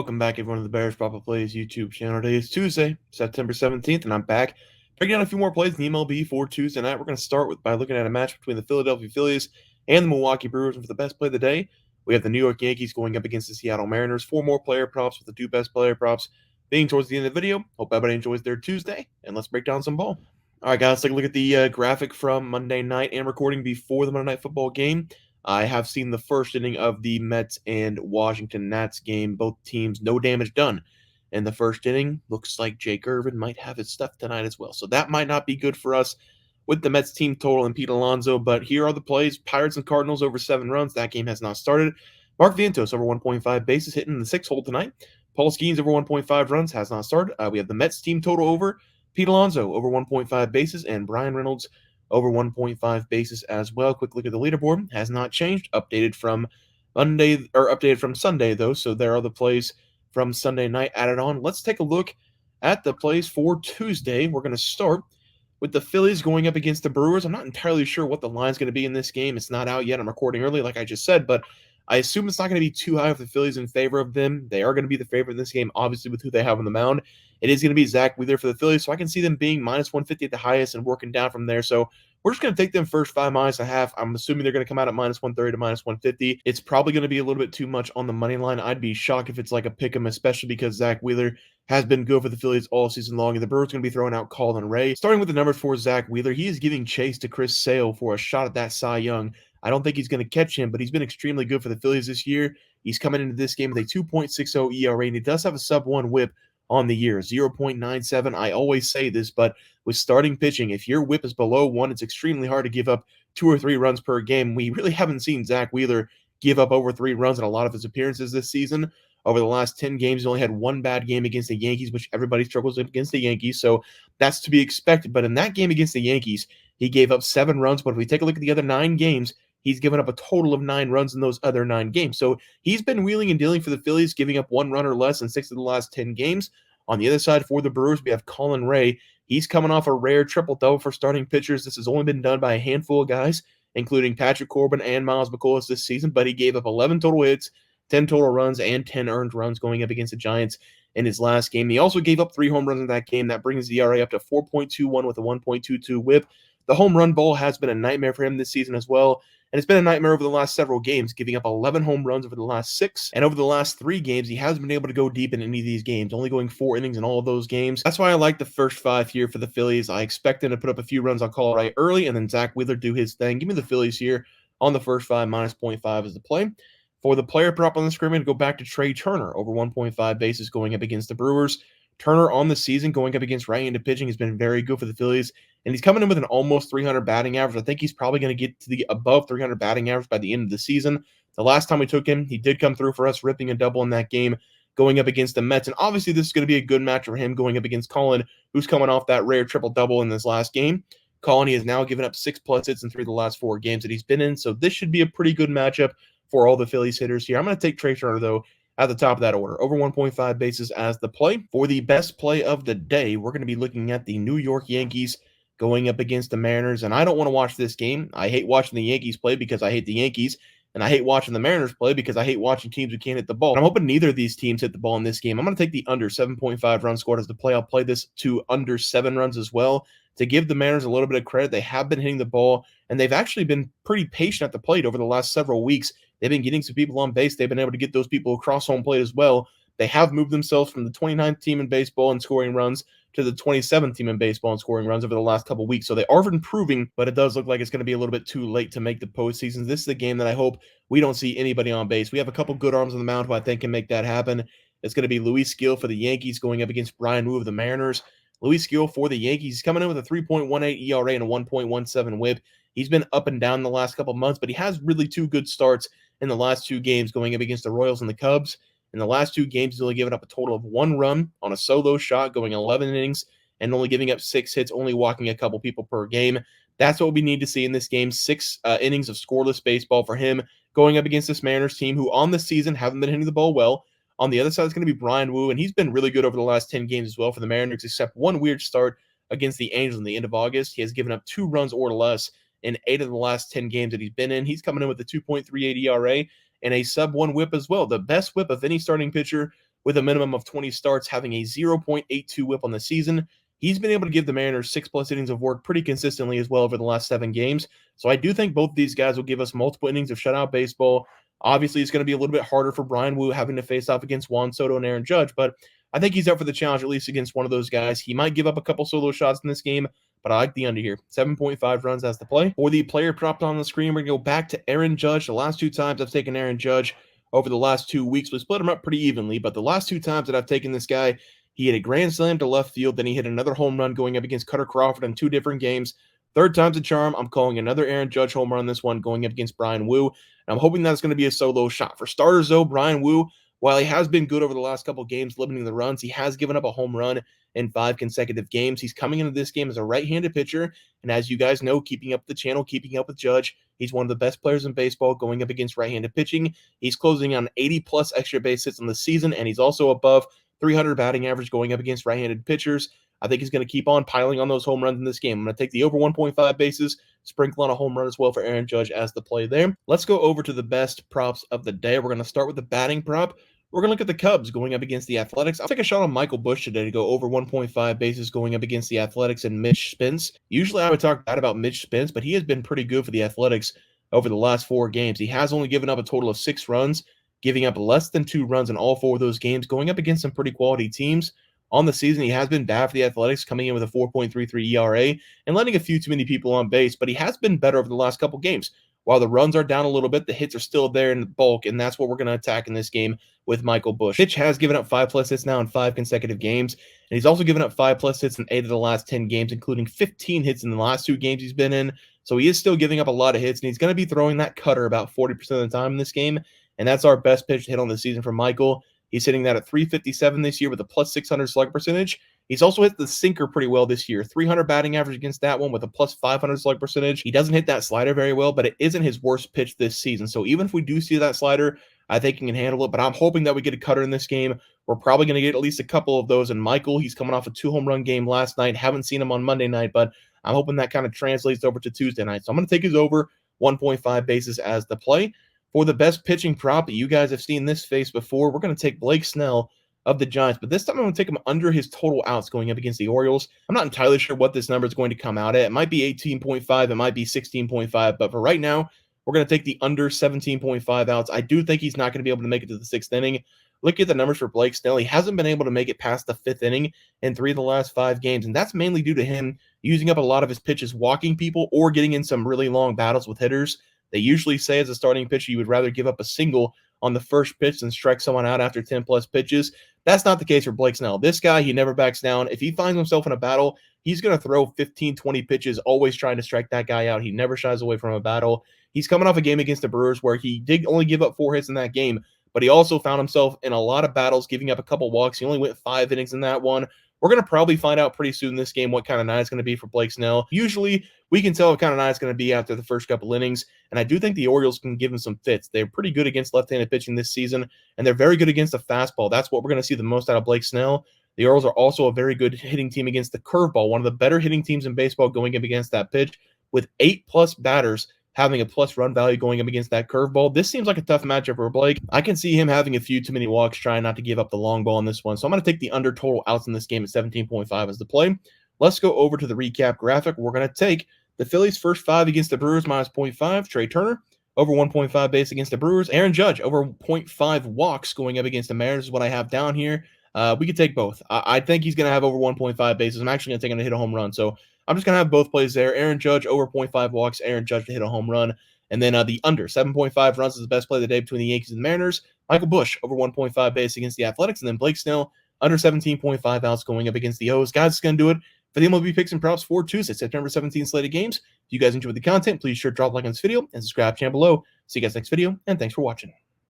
Welcome back, everyone, to the Bears Proper Plays YouTube channel. Today is Tuesday, September 17th, and I'm back breaking down a few more plays in the MLB for Tuesday night. We're going to start by looking at a match between the Philadelphia Phillies and the Milwaukee Brewers. And for the best play of the day, we have the New York Yankees going up against the Seattle Mariners. Four more player props with the two best player props being towards the end of the video. Hope everybody enjoys their Tuesday, and let's break down some ball. All right, guys, let's take a look at the graphic from Monday night and recording before the Monday Night Football game. I have seen the first inning of the Mets and Washington Nats game. Both teams, no damage done in the first inning. Looks like Jake Irvin might have his stuff tonight as well. So that might not be good for us with the Mets team total and Pete Alonso. But here are the plays. Pirates and Cardinals over 7 runs. That game has not started. Mark Vientos over 1.5 bases hitting in the 6th hole tonight. Paul Skeens over 1.5 runs has not started. We have the Mets team total over. Pete Alonso over 1.5 bases and Brian Reynolds over 1.5 bases as well. Quick look at the leaderboard. Has not changed. Updated from Sunday, though. So there are the plays from Sunday night added on. Let's take a look at the plays for Tuesday. We're going to start with the Phillies going up against the Brewers. I'm not entirely sure what the line's going to be in this game. It's not out yet. I'm recording early, like I just said, but I assume it's not going to be too high with the Phillies in favor of them. They are going to be the favorite in this game, obviously, with who they have on the mound. It is going to be Zach Wheeler for the Phillies, so I can see them being minus 150 at the highest and working down from there. So we're just going to take them first 5 -1/2. I'm assuming they're going to come out at minus 130 to minus 150. It's probably going to be a little bit too much on the money line. I'd be shocked if it's like a pick 'em, especially because Zach Wheeler has been good for the Phillies all season long, and the Brewers are going to be throwing out Colin Ray. Starting with the numbers for Zach Wheeler, he is giving chase to Chris Sale for a shot at that Cy Young. I don't think he's going to catch him, but he's been extremely good for the Phillies this year. He's coming into this game with a 2.60 ERA, and he does have a sub-1 whip on the year, 0.97. I always say this, but with starting pitching, if your whip is below 1, it's extremely hard to give up 2 or 3 runs per game. We really haven't seen Zach Wheeler give up over 3 runs in a lot of his appearances this season. Over the last 10 games, he only had 1 bad game against the Yankees, which everybody struggles against the Yankees, so that's to be expected. But in that game against the Yankees, he gave up 7 runs, but if we take a look at the other 9 games, he's given up a total of 9 runs in those other 9 games. So he's been wheeling and dealing for the Phillies, giving up 1 run or less in 6 of the last 10 games. On the other side for the Brewers, we have Colin Ray. He's coming off a rare triple-double for starting pitchers. This has only been done by a handful of guys, including Patrick Corbin and Miles McCollum this season, but he gave up 11 total hits, 10 total runs, and 10 earned runs going up against the Giants in his last game. He also gave up 3 home runs in that game. That brings the ERA up to 4.21 with a 1.22 whip. The home run ball has been a nightmare for him this season as well, and it's been a nightmare over the last several games, giving up 11 home runs over the last 6. And over the last 3 games, he hasn't been able to go deep in any of these games, only going 4 innings in all of those games. That's why I like the first 5 here for the Phillies. I expect them to put up a few runs on Colin Ray early, and then Zach Wheeler do his thing. Give me the Phillies here on the first 5, minus 0.5 is the play. For the player prop on the screen, I'm going to go back to Trey Turner over 1.5 bases going up against the Brewers. Turner on the season going up against right-handed pitching has been very good for the Phillies, and he's coming in with an almost 300 batting average. I think he's probably going to get to the above 300 batting average by the end of the season. The last time we took him, he did come through for us, ripping a double in that game going up against the Mets, and obviously this is going to be a good match for him going up against Colin, who's coming off that rare triple-double in this last game. Colin, he has now given up 6+ hits in 3 of the last 4 games that he's been in, so this should be a pretty good matchup for all the Phillies hitters here. I'm going to take Trey Turner, though, at the top of that order, over 1.5 bases as the play. For the best play of the day, we're going to be looking at the New York Yankees going up against the Mariners, and I don't want to watch this game. I hate watching the Yankees play because I hate the Yankees, and I hate watching the Mariners play because I hate watching teams who can't hit the ball. And I'm hoping neither of these teams hit the ball in this game. I'm going to take the under 7.5 runs scored as the play. I'll play this to under 7 runs as well. To give the Mariners a little bit of credit, they have been hitting the ball, and they've actually been pretty patient at the plate over the last several weeks. They've been getting some people on base. They've been able to get those people across home plate as well. They have moved themselves from the 29th team in baseball in scoring runs to the 27th team in baseball in scoring runs over the last couple weeks. So they are improving, but it does look like it's going to be a little bit too late to make the postseason. This is a game that I hope we don't see anybody on base. We have a couple good arms on the mound who I think can make that happen. It's going to be Luis Gil for the Yankees going up against Brian Wu of the Mariners. Luis Gil for the Yankees. He's coming in with a 3.18 ERA and a 1.17 whip. He's been up and down the last couple months, but he has really 2 good starts in the last 2 games going up against the Royals and the Cubs. In the last 2 games, he's only given up a total of 1 run on a solo shot, going 11 innings, and only giving up 6 hits, only walking a couple people per game. That's what we need to see in this game. 6 innings of scoreless baseball for him going up against this Mariners team, who on the season haven't been hitting the ball well. On the other side is going to be Brian Wu, and he's been really good over the last 10 games as well for the Mariners, except one weird start against the Angels in the end of August. He has given up 2 runs or less in 8 of the last 10 games that he's been in. He's coming in with a 2.38 ERA and a sub-1 whip as well, the best whip of any starting pitcher with a minimum of 20 starts, having a 0.82 whip on the season. He's been able to give the Mariners 6+ innings of work pretty consistently as well over the last 7 games. So I do think both these guys will give us multiple innings of shutout baseball. Obviously, it's going to be a little bit harder for Brian Wu having to face off against Juan Soto and Aaron Judge, but I think he's up for the challenge, at least against one of those guys. He might give up a couple solo shots in this game, but I like the under here. 7.5 runs as the play. For the player propped on the screen, we're going to go back to Aaron Judge. The last 2 times I've taken Aaron Judge over the last 2 weeks, we split him up pretty evenly, but the last 2 times that I've taken this guy, he hit a grand slam to left field, then he hit another home run going up against Cutter Crawford in 2 different games. Third time's a charm. I'm calling another Aaron Judge home run this one going up against Brian Wu, and I'm hoping that's going to be a solo shot. For starters, though, Brian Wu, while he has been good over the last couple games limiting the runs, he has given up a home run in 5 consecutive games. He's coming into this game as a right-handed pitcher, and as you guys know, keeping up the channel, keeping up with Judge, he's one of the best players in baseball going up against right-handed pitching. He's closing on 80+ extra base hits on the season, and he's also above 300 batting average going up against right-handed pitchers. I think he's going to keep on piling on those home runs in this game. I'm going to take the over 1.5 bases, sprinkle on a home run as well for Aaron Judge as the play there. Let's go over to the best props of the day. We're going to start with the batting prop. We're going to look at the Cubs going up against the Athletics. I'll take a shot on Michael Busch today to go over 1.5 bases going up against the Athletics and Mitch Spence. Usually I would talk bad about Mitch Spence, but he has been pretty good for the Athletics over the last 4 games. He has only given up a total of 6 runs, giving up less than 2 runs in all 4 of those games, going up against some pretty quality teams. On the season, he has been bad for the Athletics, coming in with a 4.33 ERA and letting a few too many people on base, but he has been better over the last couple games. While the runs are down a little bit, the hits are still there in bulk, and that's what we're going to attack in this game with Michael Busch. Pitch has given up 5+ hits now in 5 consecutive games, and he's also given up 5+ hits in 8 of the last 10 games, including 15 hits in the last 2 games he's been in. So he is still giving up a lot of hits, and he's going to be throwing that cutter about 40% of the time in this game, and that's our best pitch hit on the season for Michael. He's hitting that at 357 this year with a +600 slug percentage. He's also hit the sinker pretty well this year. 300 batting average against that one with a +500 slug percentage. He doesn't hit that slider very well, but it isn't his worst pitch this season. So even if we do see that slider, I think he can handle it. But I'm hoping that we get a cutter in this game. We're probably going to get at least a couple of those. And Michael, he's coming off a 2 home run game last night. Haven't seen him on Monday night, but I'm hoping that kind of translates over to Tuesday night. So I'm going to take his over 1.5 bases as the play. For the best pitching prop, you guys have seen this face before. We're going to take Blake Snell of the Giants, but this time I'm going to take him under his total outs going up against the Orioles. I'm not entirely sure what this number is going to come out at. It might be 18.5, it might be 16.5, but for right now, we're going to take the under 17.5 outs. I do think he's not going to be able to make it to the 6th inning. Look at the numbers for Blake Snell. He hasn't been able to make it past the 5th inning in 3 of the last 5 games, and that's mainly due to him using up a lot of his pitches, walking people, or getting in some really long battles with hitters. They usually say as a starting pitcher, you would rather give up a single on the first pitch than strike someone out after 10+ pitches. That's not the case for Blake Snell. This guy, he never backs down. If he finds himself in a battle, he's going to throw 15, 20 pitches, always trying to strike that guy out. He never shies away from a battle. He's coming off a game against the Brewers where he did only give up 4 hits in that game, but he also found himself in a lot of battles, giving up a couple walks. He only went 5 innings in that one. We're going to probably find out pretty soon in this game what kind of night it's going to be for Blake Snell. Usually, we can tell what kind of night it's going to be after the first couple innings, and I do think the Orioles can give him some fits. They're pretty good against left-handed pitching this season, and they're very good against the fastball. That's what we're going to see the most out of Blake Snell. The Orioles are also a very good hitting team against the curveball, one of the better hitting teams in baseball going up against that pitch, with 8+ batters having a plus run value going up against that curveball. This seems like a tough matchup for Blake. I can see him having a few too many walks, trying not to give up the long ball in this one. So I'm going to take the under total outs in this game at 17.5 as the play. Let's go over to the recap graphic. We're going to take the Phillies' first 5 against the Brewers minus 0.5. Trey Turner over 1.5 base against the Brewers. Aaron Judge over 0.5 walks going up against the Mariners is what I have down here. We could take both. I think he's going to have over 1.5 bases. I'm actually going to take him to hit a home run. So I'm just going to have both plays there. Aaron Judge over 0.5 walks. Aaron Judge to hit a home run. And then the under 7.5 runs is the best play of the day between the Yankees and the Mariners. Michael Busch over 1.5 base against the Athletics. And then Blake Snell under 17.5 outs going up against the O's. Guys, it's going to do it for the MLB picks and props for Tuesday, September 17th slated games. If you guys enjoyed the content, please sure drop a like on this video and subscribe channel below. See you guys next video, and thanks for watching.